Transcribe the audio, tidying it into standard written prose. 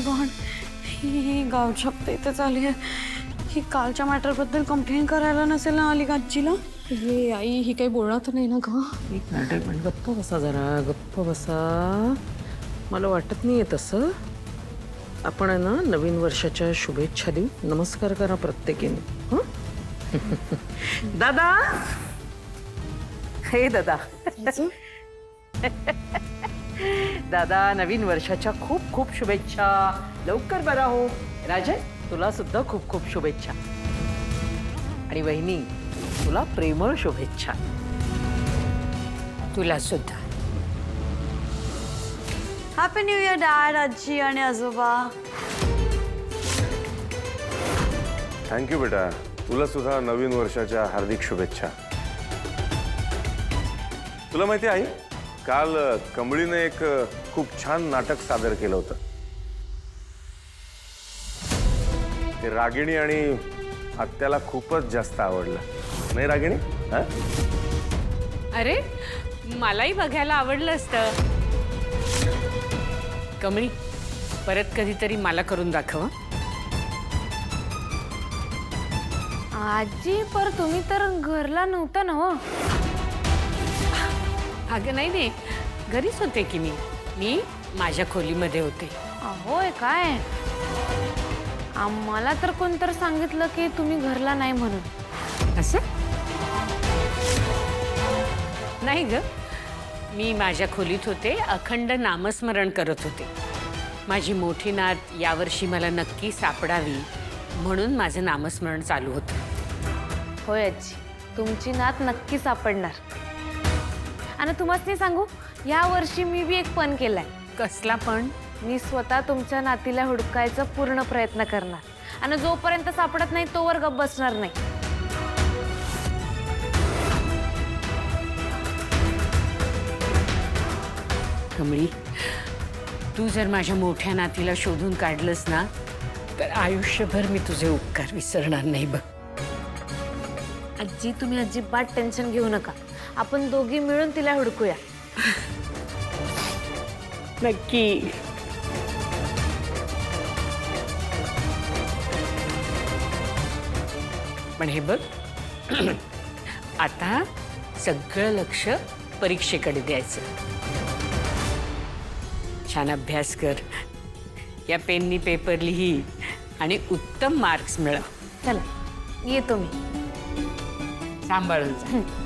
माय God, ही गाव छाप इथे चालली आहे. ही कालच्या मॅटर बद्दल कंप्लेंट करायला नसेल ना आली का आजीला? हे आई, ही काही बोलणार तर नाही ना ग? एक मिनिट गप्प बसा, जरा गप्प बसा. मला वाटत नाहीये तसं. आपण आहे ना नवीन वर्षाच्या शुभेच्छा देऊ. नमस्कार करा प्रत्येकीने. दादा, हे दादा. दादा, नवीन वर्षाच्या खूप खूप शुभेच्छा. लवकर बरा हो. राजन, तुला सुद्धा खूप खूप शुभेच्छा. आणि वहिनी, तुला प्रेमळ शुभेच्छा. तुला सुद्धा. हॅपी न्यू इयर डॅड, आजी आणि आजोबा. थँक्यू बेटा. तुला सुद्धा नवीन वर्षाच्या हार्दिक शुभेच्छा. तुला माहिती आहे, काल कमळीने एक खूप छान नाटक सादर केलं होतं. ते रागिणी आणि आत्याला खूपच जास्त आवडलं, नाही रागिणी? हा? अरे, मलाही बघायला आवडलं असतं. कमळी, परत कधीतरी मला करून दाखव. आजी, पर तुम्ही तर घरला नव्हता ना? हो, अगं नाही, घरीच होते की मी माझ्या खोलीमध्ये होते. होय काय? आम्हाला तर कोणतर सांगितलं की तुम्ही घरला नाही म्हणून. असं नाही ग, मी माझ्या खोलीत होते, अखंड नामस्मरण करत होते. माझी मोठी नात यावर्षी मला नक्की सापडावी म्हणून माझं नामस्मरण चालू होतं. होय आजी, तुमची नात नक्की सापडणार. आणि तुम्हाला सांगू, या वर्षी मी बी एक पण केलाय. कसला पण? मी स्वतः तुमच्या नातीला हुडकायचा पूर्ण प्रयत्न करणार. आणि जोपर्यंत सापडत नाही तोवर गप्प बसणार नाही. कमळी, तू जर माझ्या मोठ्या नातीला शोधून काढलंस ना, तर आयुष्यभर मी तुझे उपकार विसरणार नाही बघ. आजी, तुम्ही अजिबात टेन्शन घेऊ नका. आपण दोघी मिळून तिला हुडकूया. नक्की. पण हे बघ, आता सगळं लक्ष परीक्षेकडे द्यायचं. छान अभ्यास कर, या पेननी पेपर लिही आणि उत्तम मार्क्स मिळव. चला, येतो मी. सांभाळून जा.